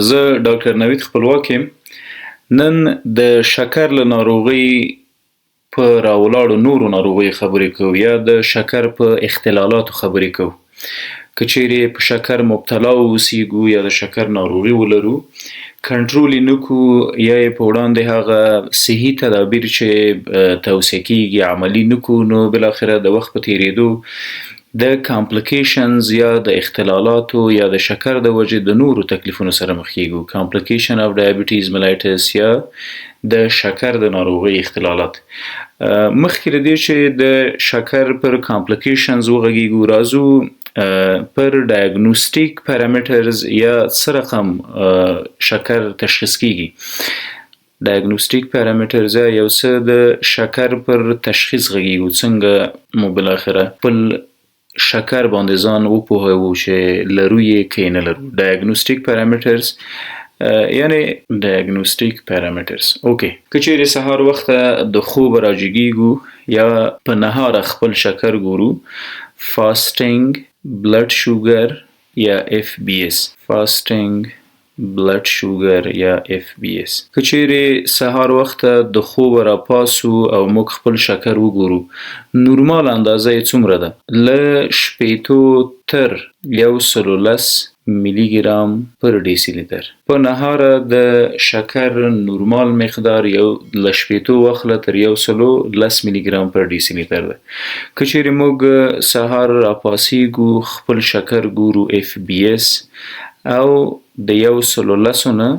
زه ډاکټر نوید خپلواک یم. نن د شکر له ناروغۍ په راولاړو نورو ناروغیو خبرې کوو یا د شکر په اختلالاتو خبرې کوو. که چیرې په شکر مبتلا اوسیږو یا د شکر ناروغي ولرو، کنټرول یې نه کړو یا یې په وړاندې هغه صحي تدابیر چې توصیه کیږي عملي نه کړو، نو بالاخره د وخت په تیریدو د کامپلیکیشنز یا د اختلالاتو یا د شکر د وجې د نورو تکلیفونو سره مخ کیږو. کامپلیکیشن اف ډایبټیز ملایټس یا د شکر د ناروغۍ اختلالات. مخکې له دې چې د شکر پر کامپلیکیشنز وغږیږو، راځو پر ډایګنوستیک پارامترز یا څه رقم شکر تشخیص کیږي. ډایګنوستیک پارامترز یو څه د شکر پر تشخیص غږیږو، څنګه مو بالاخره خپل شکر باندې ځان وپوهوو چې لرو یې که نه لرو. ډایګنوستیک پارامترز یعنی ډایګنوستیک پارامترز. اوکې، که چیرې سهار وخته د خوب راجګیږو یا په نهاره خپل شکر ګورو، فاسټینګ بلډ شوګر یا اف بی اس. فاسټینګ بلډ شوګر یا اف بی اس. که چیرې سهار وخته د خوب راپاسو او موږ خپل شکر وګورو، نورمال اندازه یې څومره ده؟ له 80 تر 110 میلی ګرام پر ډیسی لیتر. په نهاره د شکر نورمال مقدار یو له 80 واخله تر 110 میلی ګرام پر ډیسی لیتر ده. که چیرې موږ سهار راپاسیږو خپل شکر ګورو اف بی اس او د 110 نه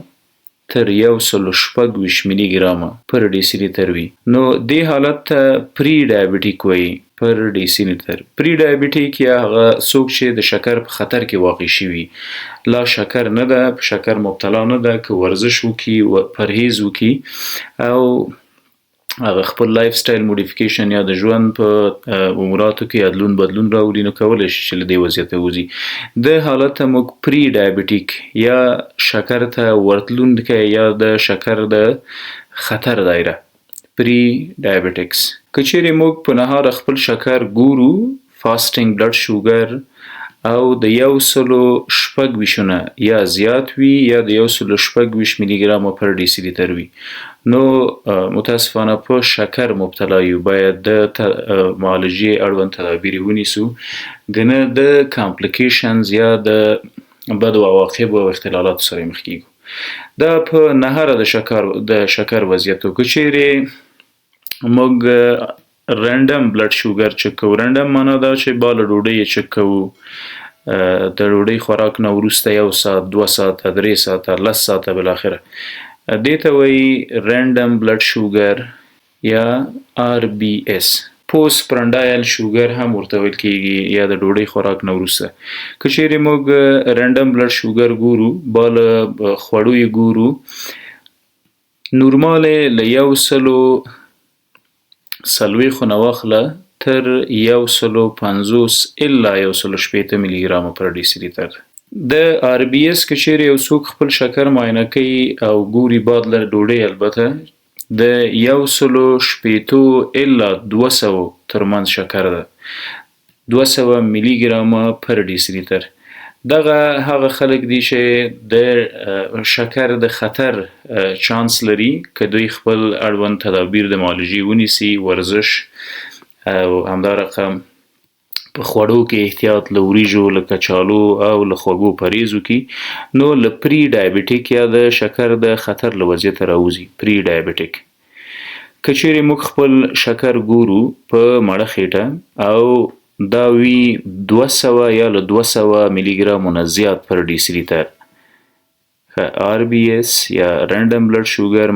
تر 126 میلی ګرام پر ډیسی لیتر وي، نو دې حالت ته پری ډایبټیک وایي. پر ډیسی لیتر پری ډایبټیک یا هغه څوک چې د شکر په خطر کې واقع شوي، لا شکر نه ده، په شکر مبتلا نه ده، که ورزش وکي، پرهیز وکي او هغه خپل لایف سټایل موډیفیکیشن یا د ژوند په اموراتو کې ادلون بدلون راوړي، نو کولی شي چې له دې وضعیته وځي. د حالت ته موږ پری ډایبټیک یا شکر ته ورتلونکی یا د شکر د خطر دایره پری ډایبټکس. که چیرې موږ په نهاره خپل شکر ګورو، فاسټینګ بلډ شوګر او د 126 یا زیات وي یا د 126 میلی ګرام پر ډیسی لیتر وي، نو متاسفانه په شکر مبتلا یو. باید د معالجې اړوند تدابیر ونیسو، ګنه د کامپلیکیشنز یا د بدو عواقبو او اختلالاتو سره مخ کیږو. دا په نهاره د شکر وضعیت. که چیرې موږ رنډم بلډ شوګر چک کوو، رنډم معنا دا چې باله ډوډۍ یې چک کوو، د ډوډۍ خوراک نه وروسته 1 ساعت 2 ساعته 3 ساعته 10 ساعته بالاخره، دې ته وایي رنډم بلډ شوګر یا آر بی اس. پوست پرنډایل شوګر هم ورته ویل کیږي یا د ډوډۍ خوراک نه وروسته. که چیرې موږ رنډم بلډ شوګر ګورو، باله خوړو یې ګورو، نورمال له 140 نه واخله تر 150 الا 160 میلی ګرام پر ډیسی لیتر. د آر بی اس که چیرې یو څوک خپل شکر معاینه کوي او ګوري بعد له ډوډۍ، البته د 160 الا 200 ترمنځ شکر ده، 200 میلی ګرام پر ډیسی لیتر. دغه هغه خلک دي چې د شکر د خطر چانس لري که دوی خپل اړوند تدابیر د معالجې ونیسي، ورزش او همدارقم په خوړو کې احتیاط، له وریژو، له کچالو او له خوږو پرهیز وکړي، نو له پری ډایبټیک یا د شکر د خطر له وضعیته راوځي. پری ډایبټیک. که چیرې موږ خپل شکر ګورو په مړه خېټه او دا وي 200 یا له 200 میلی ګرام نه زیات پر ډیسی لیتر، آر بی اس یا رنډم بلډ شوګر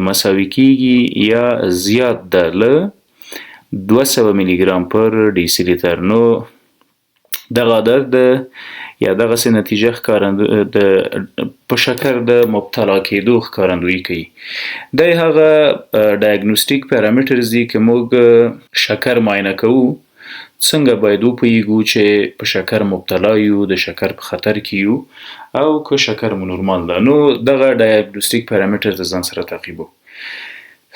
مساوي کیږي یا زیات ده له 200 میلی ګرام پر ډیسی لیتر، نو دغه عدد یا دغسې نتیجه په شکر د مبتلا کېدو ښکارندویي کوي. دا هغه ډایګنوستیک پارامترز دي که موږ شکر معاینه کوو، څنګه باید وپوهیږو چې په شکر مبتلا یو، د شکر په خطر کې یو او که شکر مو نورمال ده. نو دغه ډایګنوستیک پارامترز د ځان سره تعقیبو.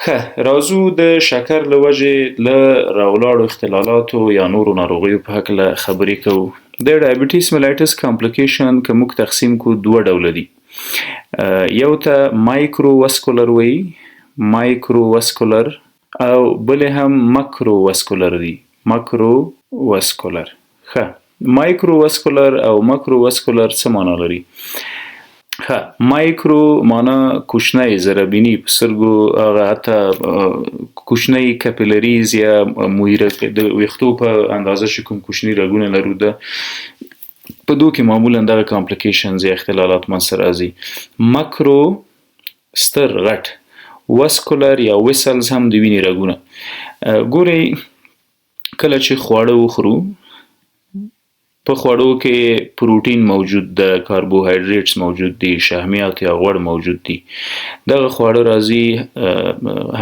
راځو د شکر له وجې له راولاړو اختلالاتو یا نورو ناروغیو په هکله خبرې کوو. د ډایبټیس ملایټس کمپلیکیشن که موږ تقسیم کو دوه ډوله دي. یو ته مایکرو واسکولر وایي، مایکرو واسکولر، او بلې هم مکرو واسکولر دي، مکرو واسکولر. مایکرو واسکولر او مکرو واسکولر څه معنا لري؟ مایکرو معنا کوچنی ضربینی په سترګو، هغه حتی کوچنی کاپیلریز یا مویره د ویښتو په اندازه چې کوم کوچني رګونه لرو، ده په دوی کې معمولا دغه کمپلیکیشنز یا اختلالات منځته راځي. مکرو ستر غټ، واسکولر یا ویسلز هم د وینې رګونه. ګورئ کله چې خواړه وخورو، په خوړو کې پروټین موجود ده، کاربوهایډریټس موجود دي، شحمیات یا غوړ موجود دي. دغه خواړه راځي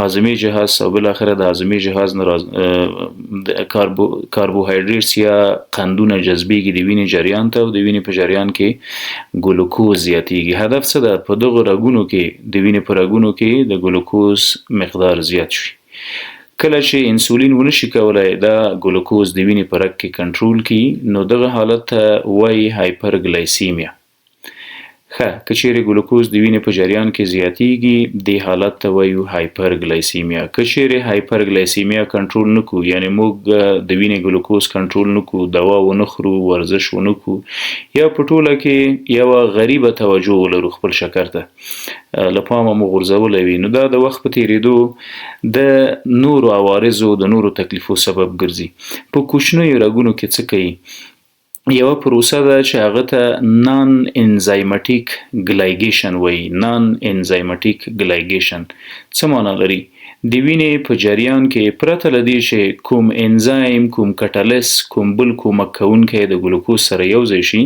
هاضمي جهاز او بالاخره د هاضمي جهاز نه کاربوهایډریټس یا قندونه جذبېږي د وینې جریان ته، او د وینې په جریان کې ګلوکوز زیاتېږي. هدف څه ده؟ په دغه رګونو کې، د وینې په رګونو کې د ګلوکوز مقدار زیات شي. کله چې انسولین ونشي کولای دا ګلوکوز د وینې په رګ کې کنټرول کړي، نو دغه حالت ته وایي هایپرګلایسیمیا. که چیرې ګلوکوز د وینې په جریان کې زیاتېږي، دې حالت ته وایو هایپرګلایسیمیا. که چیرې هایپرګلایسیمیا کنټرول نکو، یعنی موږ د وینې ګلوکوز کنټرول نکو، دوا ونه خورو، ورزش ونه کو، یا په ټوله کې یوه غریبه توجه ولرو خپل شکر ته، له پامه مو غورځولی وي، نو دا د وخت په تېرېدو د نورو عوارضو، د نورو تکلیفو سبب ګرځي. په کوچنیو رګونو کې څه کوي؟ یوه پروسه ده چې هغه ته نان انزایمټیک ګلایګیشن وایي. نان انزایمټیک ګلایګیشن څه معنا لري؟ د وینې په جریان کې پرته له دې چې کوم انزایم، کوم کټالس، کوم بل کومک کوونکی د ګلوکوز سره یو ځای شي،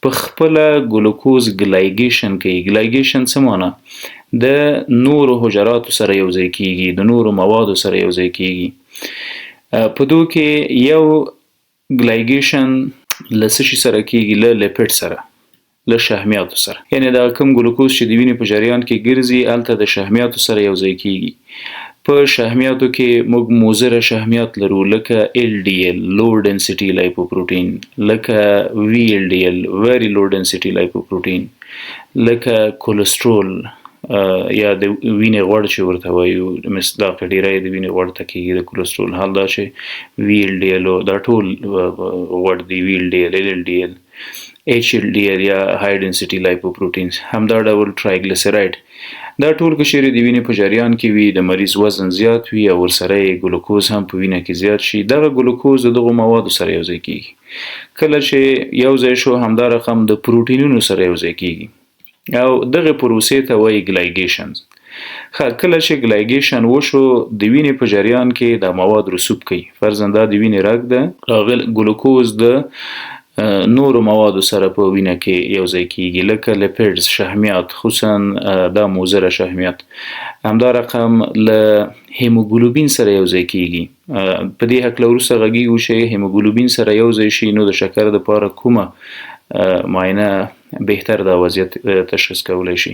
په خپله ګلوکوز ګلایګیشن کوي. ګلایګیشن څه معنا؟ د نورو حجراتو سره یو ځای کیږي، د نورو موادو سره یو ځای کیږي. په دوی کې یو ګلایګیشن له څه شي سره کیږي؟ له لیپټ سره، له شحمیاتو سره. یعنی دا کوم ګلوکوز چې د وینې په جریان کې ګرځي، هلته د شحمیاتو سره یو ځای کیږي. په شحمیاتو کې موږ موزره شحمیات لرو، لکه LDL لو ډنسټي لایپوپروټین، لکه VLDL ویری لو ډنسټي لایپوپروټین، لکه کولسترول یا د وینې غوړ چې ورته وایو، مصداق ډیری د وینې غوړ ته کیږي د کولسترول. حال دا چې VLDL دا ټول غوړ دي، VLDL، LLDL، HLDL یا های ډنسټي لایپوپروټینز، همدا ډول ټرایګلیسرایډ. دا ټول که چیرې د وینې په جریان کې وي، د مریض وزن زیات وي او ورسره یې ګلوکوز هم په وینه کې زیات شي، دغه ګلوکوز د دغو موادو سره یو ځای کیږي. کله چې یو ځای شو، همدا رقم د پروټینونو سره یو ځای کیږي، او دغه پروسې ته وایي ګلایګیشنز. کله چې ګلایګیشن وشو، د وینې په جریان کې دا مواد رسوب کوي. فرضاً دا د وینې رګ ده، ګلوکوز د نورو موادو سره په وینه کې یو ځای کیږي، لکه لیپیډز، شحمیات، خصوصا دا موزره شحمیات. همدا رقم له هیموګلوبین سره یو ځای کیږي. په دې هکله وروسته غږیږو چې هیموګلوبین سره یو ځای شي، نو د شکر دپاره کومه معاینه بهتر دا وضعیت تشخیص کولی شي.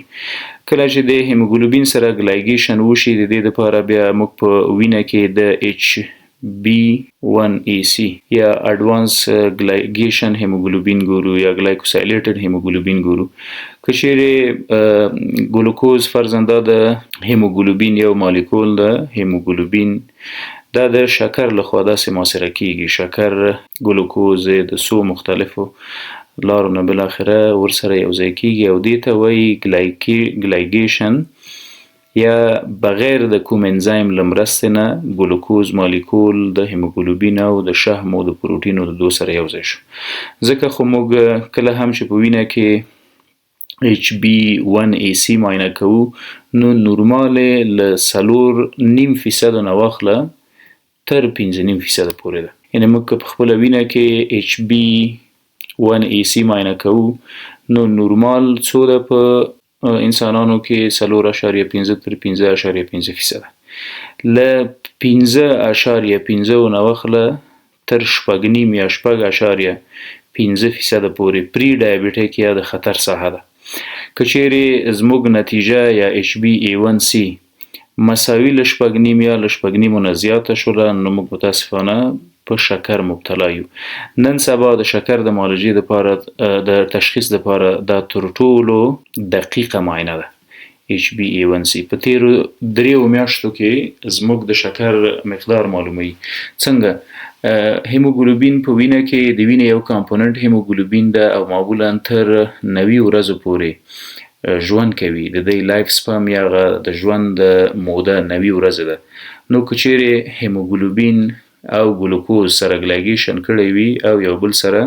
کله چې د هیموګلوبین سره ګلایګیشن وشي، د دې دپاره بیا موږ په وینه کې د HB1AC یا اډوانس ګلایګیشن هیموګلوبین ګورو، یا ګلایکوسایلیټډ هیموګلوبین ګورو. که چیرې ګلوکوز فرضاً دا د هیموګلوبین یو مالیکول ده، هیموګلوبین دا د شکر لخوا داسې محاصره کیږي. شکر ګلوکوز د څو مختلفو لارو نه بالاخره ورسره یو ځای کیږي، او دې ته وایي ګلایګیشن، یا بغیر د کوم انزایم له مرستې نه ګلوکوز مالیکول د هیموګلوبین او د شحم او د پروټینو د دو سره یو ځای شو. ځکه خو موږ کله هم چې په وینه کې HB1AC معاینه کوو، نو نورمال له 4.5% نه واخله تر 5.5% پورې ده. یعنی موږ که په خپله وینه کې HB1AC معاینه کوو، نو نورمال څو ده په انسانانو کې 4.5 تر 5.5%. له 5.5 نه واخله تر 6.5 یا 6.5% پورې پری ډایبټیک یا د خطر ساحه ده. که چیرې زموږ نتیجه یا HbA1c مساوي له 6.5 یا له 6.5 نه زیاته شوله نو موږ متاسفانه په شکر مبتلا یو. نن سبا د شکر د معالجې لپاره د تشخیص لپاره دا تر ټولو دقیقه معاینه ده HbA1c. په تیرو 3 میاشتو کې زموږ د شکر مقدار معلوموي. څنګه هیموګلوبین په وینه کې د وینې یو کمپوننت هیموګلوبین ده او معمولا تر 90 ورځو پورې ژوند کوي. د دې لایف سپان یا د ژوند موده 90 ورځې ده. نو که چیرې هیموګلوبین او ګلوکوز سره ګلایګیشن کړی وي او یو بل سره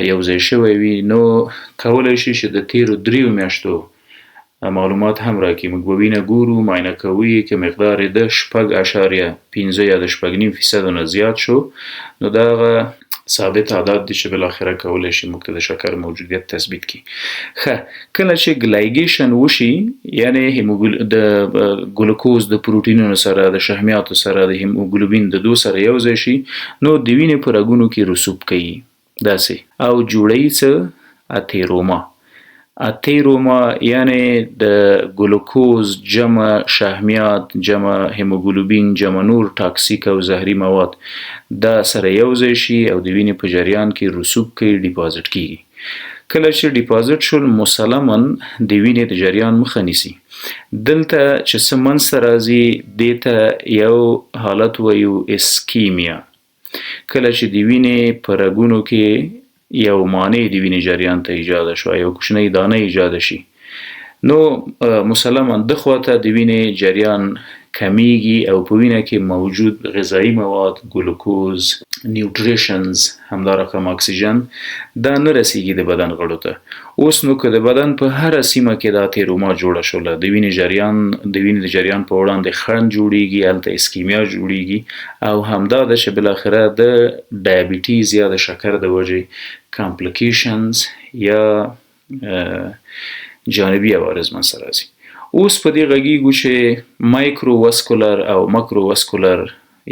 یو ځای شوی وي نو کولی شي چې د تیرو 3 میاشتو معلومات هم راکړي. موږ به وینه ګورو، معاینه کوي که مقدار د 6.5 یا د 6.5% نه زیات شو نو دا هغه ثابت عدد دی چې بالاخره کولی شي موږ ته د شکر موجودیت تثبیت کړي. ښه کله چې ګلایګیشن وشي یعنی د ګلوکوز د پروټینونو سره د شحمیاتو سره د هیموګلوبین د دو سره یو ځای شي نو د وینې په رګونو کې رسوب کوي داسې او جوړوي څه اتیروما. اتیروما یعنی د ګلوکوز جمع شحمیات جمع هیموګلوبین جمع نور ټاکسیک او زهري مواد دا سره یو ځای شي او د وینې په جریان کې رسوب کوي، ډیپازیټ کیږي. کله چې ډیپازیټ شول مسلماً د وینې د جریان مخه نیسي. دلته چې څه منځته راځي دې ته یو حالت وایو اسکیمیا. کله چې د وینې په رګونو کې یو مانع د وینې جریان ته ایجاد شو، یو کوچنی دانه ایجاد شي نو مسلماً د خواته د وینې جریان کمیږي او په وینه کې موجود غذایی مواد ګلوکوز نیوټریشنز همدارقم اکسیجن دا نه رسیږي د بدن غړو ته. اوس نو که د بدن په هره سیمه کې دا اتیروما جوړه شوله د وینې د جریان په وړاندې خنډ جوړیږي، هلته اسکیمیا جوړیږي او همدا ده چې بالاخره د ډایبیټیز یا د شکر د وجې کامپلیکیشنز یا جانبي عوارض منځته راځي. اوس په دې غږیږو چې مایکرو واسکولر او ماکرو واسکولر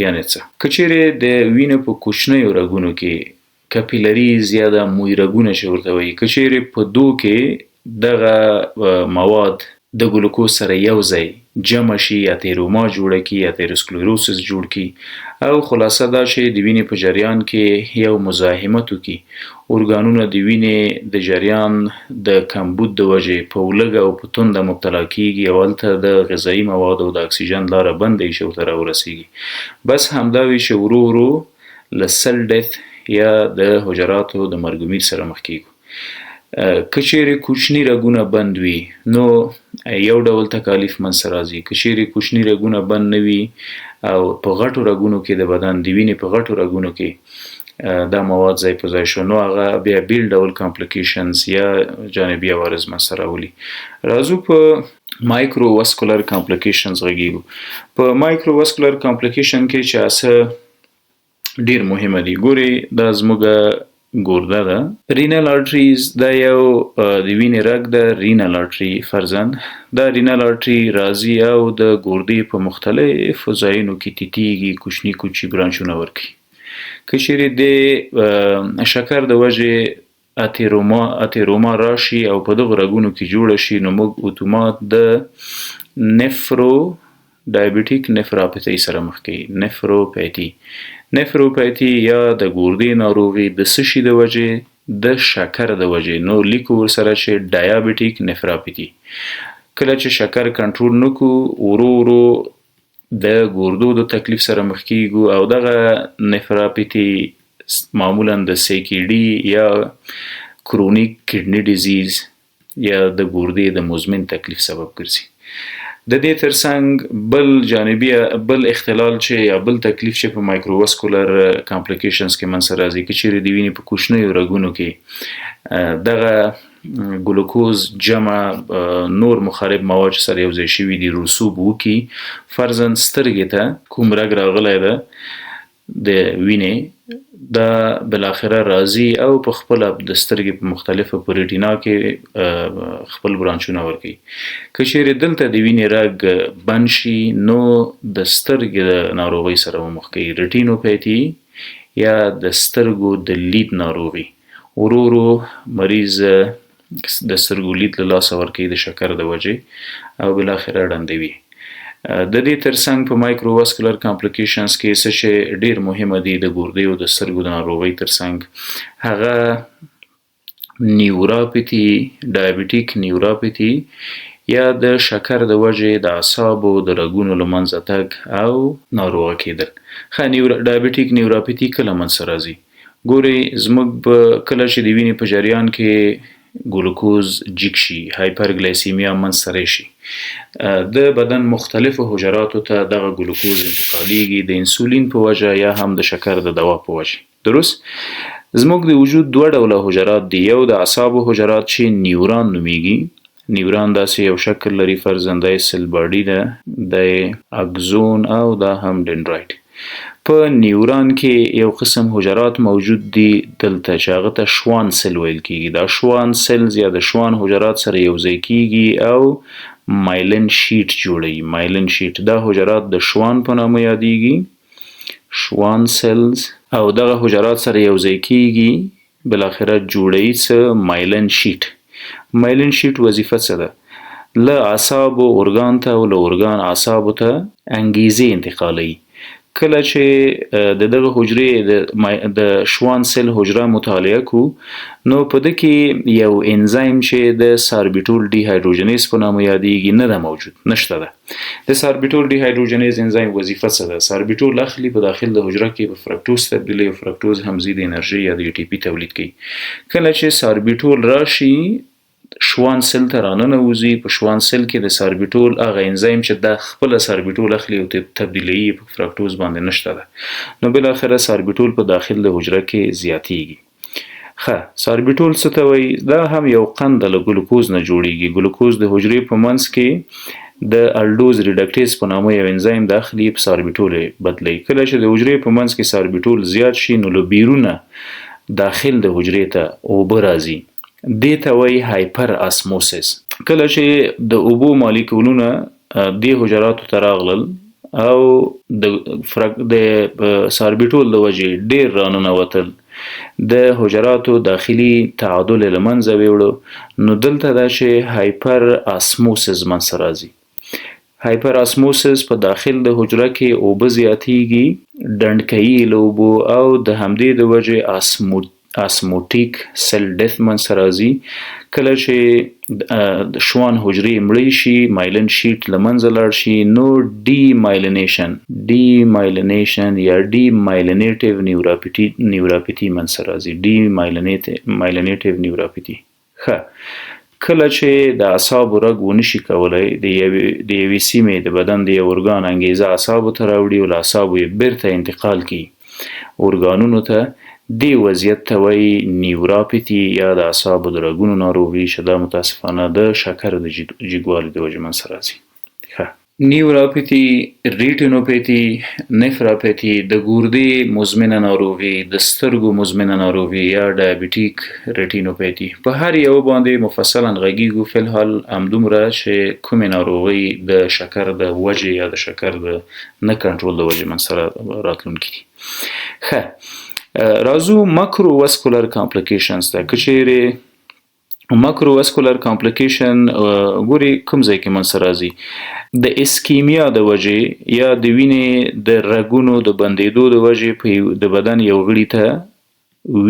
یعنی څه. که چیرې د وینې په کوچنیو رګونو کې کاپیلریز یا د موی رګونه چې ورته وایي که چیرې په دو کې دغه مواد د ګلوکوز سره یو ځای جمع شي اتیروما جوړه کړي، اتیروسکلروسس جوړ کړي او خلاصه دا چې د وینې په جریان کې یو مزاحمت وکړي. ارګانونه د وینې د جریان د کمبود د وجې په ولږه او په تنده مبتلا کیږي او هلته د غذایي موادو او د اکسیجن لاره بنده شي ورته راورسیږي. بس همدا وي چې ورو ورو له سل ډیث یا د حجراتو د مرګ سره مخ کیږو. که چیرې کوچني رګونه بند وي نو یو ډول تکالیف منځته راځي. که چیرې کوچني رګونه بند نه وي او په غټو رګونو کې د بدن د وینې په غټو رګونو کې دا مواد ځای په ځای شو نو هغه بیا بیل ډول کامپلیکیشنز یا جانبي عوارض منځته راولي. راځو په مایکرو واسکولر کامپلیکیشنز غږیږو. په مایکرو واسکولر کامپلیکیشن کې چې څه ډیر مهمه دي. ګوري دا زموږ ګورده ده رینل آرټریز دا یو د وینې رګ ده رینل آرټري فرزن. دا رینل آرټري راځي او د ګردې په مختلفو ځایونو کې تیتیږي، کوچني کوچني برانچونه ورکوي. که چیرې د شکر د وجې اتیروما راشي او په دغه رګونو کې جوړه شي نو موږ اتومات د نفرو ډایبیټیک نفراپیتي سره مخ کوي. نفروپیتي یا د ګردې ناروغي د څه شي د وجې د شکر د وجې نو لیکو ورسره چې ډایابیټیک نفراپیتي. کله چې شکر کنټرول نکړو ورو ورو د ګردو د تکلیف سره مخ کیږو او دغه نفراپیتي معمولا د CKD یا کرونیک کډنی ډیزیز یا د ګردې د مزمن تکلیف سبب ګرځي. د دې ترڅنګ بل اختلال چې یا بل تکلیف چې په مایکروواسکولر کامپلیکیشنز کې منځته راځي که چیرې د وینې په کوچنیو رګونو کې دغه ګلوکوز جمع نور مخرب مواد سره یو ځای شوي دي رسوب وکړي. فرضاً سترګې ته کوم رګ راغلی ده د وینې دا بالاخره راځي او په خپله د سترګې په مختلفو په ریټینا کې خپل برانچونه ورکوي. که چیرې دلته د وینې رګ بند شي نو د سترګې د ناروغۍ سره مخ کوي. ریټینوپیتي یا د سترګو د لید ناروغي ورو ورو مریض د سترګو لید له لاسه ورکوي د شکر د وجې او بالاخره ړندوي. د دې ترڅنګ په مایکروواسکولر کمپلیکیشنز کې څه شی ډیر مهمه دي د ګردې او د سترګو د ناروغۍ ترڅنګ هغه نیوراپیتي ډایابیټیک نیوراپیتي یا د شکر د وجې د اعصابو د رګونو له منځه تګ او ناروغه کېدل. ډایابیټیک نیوراپیتي کله منځته راځي؟ ګورئ زموږ په کله چې د وینې په جریان کې ګلوکوز جګ شي، هایپرګلایسیمیا منځته راشي، د بدن مختلفو حجراتو ته دغه ګلوکوز انتقالیږي د انسولین په وجه یا هم د شکر د دوا په وجه. درست؟ زموږ د وجود دوه ډوله حجرات دي، یو د اعصابو حجرات چې نیوران نومیږي. نیوران داسې یو شکل لري، فرزنده سل باډي ده، د اګزون او دا هم ډندرایټ. په نیوران کې یو قسم حجرات موجود دي دلته چې هغه ته شوان سل ویل کېږي. دا شوان سلز یا د شوان حجرات سره یوځای کېږي او مایلن شیټ جوړوي. مایلن شیټ دا حجرات د شوان په نامه یادېږي، شوان سلز، او دغه حجرات سره یوځای کېږي بالاخره جوړوي څه مایلن شیټ. مایلن شیټ وظیفه څه ده؟ له اعصابو ارګان ته او له ارګان اعصابو ته انګیزې انتقالوي. کله چې د دغه حجرې د شوان سل حجره مطالعه کو نو په ده کې یو انزایم چې د ساربیټول ډي هایدروجنیز په نامه یادېږي نه ده موجود، نشته ده. د ساربیټول ډي هایدروجنیز انزایم وظیفه څه ده؟ ساربیټول اخلي په داخل د حجره کې په فرکټوز تبدیلوي او فرکټوز هم زیات انرژي یا د ATP تولید کوي. کله چې ساربیټول راشي شوان سل ته راننوځي، په شوان سل کې د ساربیټول هغه انزایم چې د خپل ساربیټول اخلي او تبدیلوي په فرکټوز باندې نشته ده، نو بالاخره ساربیټول په داخل د حجره کې زیاتیږي. ساربیټول څه ته وایي؟ دا هم یو قند له ګلوکوز نه جوړیږي. ګلوکوز د حجرې په منځ کې د الډوز ریډکټیز په نامه یو انزایم داخلي په ساربیټول بدلوي. کله چې د حجرې په منځ کې ساربیټول زیات شي نو له بیرونه داخل د حجرې ته اوبه راځي، دې ته وایي هایپر اسموسس. کله چې د اوبو مالیکولونه دې حجراتو ته راغلل او د ساربیټول د وجې ډیر راننوتل، د حجراتو داخلي تعادل له منځه ویوړو، نو دلته دا چې هایپر اسموسس منځته راځي. هایپر اسموسس په داخل د حجره کې اوبه زیاتیږي، ډنډکیي له اوبو، او د همدې د وجې اسموټیک سل ډیث منځته راځي. کله چې شوان حجرې مړې شي، مایلن شیټ له منځه لاړ شي، نو ډي مایلینیشن یا ډي مایلینیټیو نیوراپیتي منځته راځي. ډي مایلینیټیو نیوراپیتي. کله چې د اعصابو رګ ونشي کولی د یوې سیمې د بدن د یو ارګان انګیزه اعصابو ته راوړي او له اعصابو یې بیرته انتقال کړي ارګانونو ته، دې وضعیت ته وایي نیوراپیتي یا د اعصابو د رګونو ناروغي، چې دا متاسفانه د شکر د جګوالي د وجې منځته راځي. نیوراپیتي، ریټینوپیتي، نفراپیتي، د ګردې مزمنه ناروغي، د سترګو مزمنه ناروغي یا ډایابیټیک ریټینوپیتي. په هر یو باندې مفصلا غږیږو. فی الحال همدومره چې کومې ناروغۍ د شکر د وجې یا د شکر د نه کنټرول د وجې منځته راتلونکي دي. راځو ماکرو واسکولر کمپلیکیشنز ته. که چیرې ماکرو واسکولر کمپلیکیشن ګوري کوم ځای کې منځته راځي؟ د اسکیمیا د وجې یا د وینې د رګونو د بندېدو د وجې د بدن یو غړي ته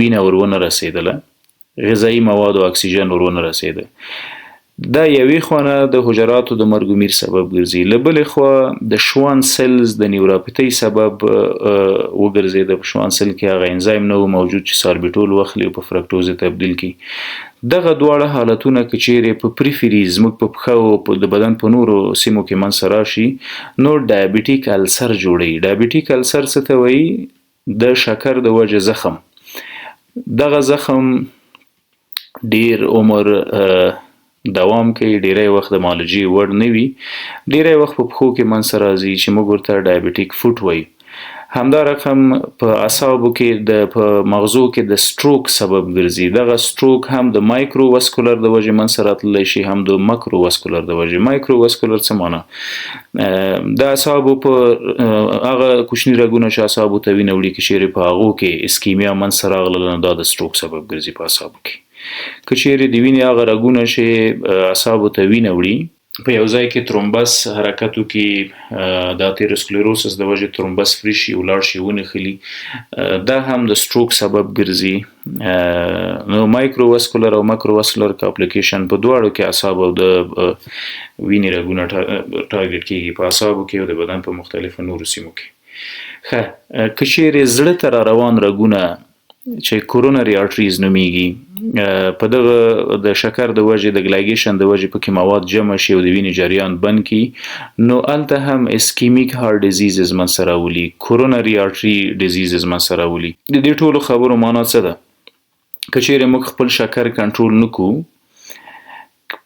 وینه ورونه رسېدله، غذایي مواد او اکسیجن ورونه رسېده، دا یوې خوا د حجراتو د مرګ و میر سبب ګرځي، له بلې خوا د شوان سلز د نیوراپیتۍ سبب وګرځېده. په شوان سل کې هغه انزایم نه و موجود چې ساربیټول واخلي او په فرکټوز تبدیل کړي. دغه دواړه حالتونه که چیرې په پریفریز موږ په پښه او د بدن په نورو سیمو کې منځته راشي نو ډایابیټیک السر جوړوي. ډایابیټیک السر څه ته وایي؟ د شکر د وجې زخم. دغه زخم ډیر عمر دوام کوي، ډیری وخت د معالجې وړ نه وي، ډیری وخت په پښو کې منځته راځي چې موږ ورته ډایابیټیک فوټ وایو. همدا رقم په اعصابو کې په مغزو کې د سټروک سبب ګرځي. دغه سټروک هم د مایکرو واسکولر د وجې منځته راتللی شي، هم د ماکرو واسکولر د وجې. مایکرو واسکولر څه معنی؟ د اعصابو په هغه کوچني رګونه چې اعصابو ته وینه وړي، که چیرې په هغو کې اسکیمیا منځته راغله نو دا د سټروک سبب ګرځي په اعصابو کې. که چیرې د وینې هغه رګونه چې اعصابو ته وینه وړي په یو ځای کې ترومبس حرکت وکړي، د اثیروسکلروسس د وجې ترومبس فری شي، ولاړ شي، ونښلي، دا هم د سټروک سبب ګرځي. نو مایکروواسکولر او ماکروواسکولر کاپلیکیشن په دواړو کې اعصاب او د وینې رګونه ټارګټ کیږي، په اعصابو کې او د بدن په مختلفو نورو سیمو کې. که چیرې زړه ته را روان رګونه چې کورونري آرټریز نومیږي، په دغه د شکر د وجې د ګلایګیشن د وجې پکې مواد جمع شي او د وینې جریان بند کی، نو الته هم اسکیمیک هارت ډیزیزز منځته راولي، کورونري آرټري ډیزیزز منځته راولي. د دې ټولو خبرو معنا څه ده؟ که چیرې موږ خپل شکر کنټرول نکو،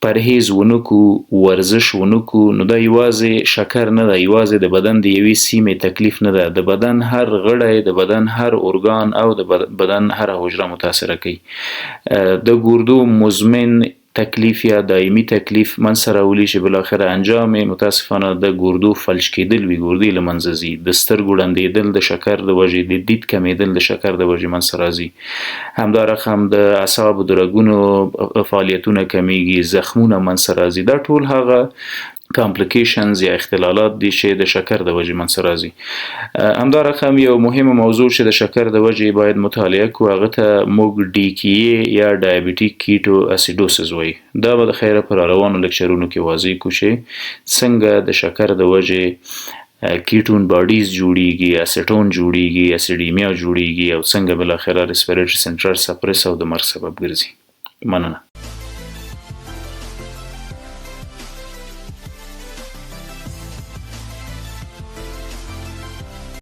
پرهیز ونکو، ورزش ونکو، نو دا یوازې شکر نه ده، یوازې د بدن د یوې سیمې تکلیف نه ده، د بدن هر غړی، د بدن هر ارګان او د بدن هر حجره متاثره کوي. د ګردو مزمن تکلیف یا دایمي تکلیف منځته راولي چې بالاخره انجام متاسفانه د ګردو فلج کېدل وي، ګردې له منځه ځي، د سترګو ړندېدل د شکر د وجې، د دید کمیدل د شکر د وجې منځته راځي. همدارقم د اعصابو د رګونو فعالیتونه کمیږي، زخمونه منځته راځي. دا ټول هغه کامپلیکیشنز یا اختلالات دي چې د شکر د وجې منځته راځي. همدارقم یو مهمه موضوع چې د شکر د وجې باید مطالعه کړو، هغه ته موږ DKA یا ډایبیټیک کیټو اسیډوسس وایي. دا به د خیره پر روانو لیکچرونو کې واضح کړو چې څنګه د شکر د وجې کیټون باډیز جوړیږي، اسیټون جوړیږي، اسیډیمیا جوړیږي او څنګه بالاخره ریسپیریټري سنټرل سپریس او د مرګ سبب ګرځي. مننه.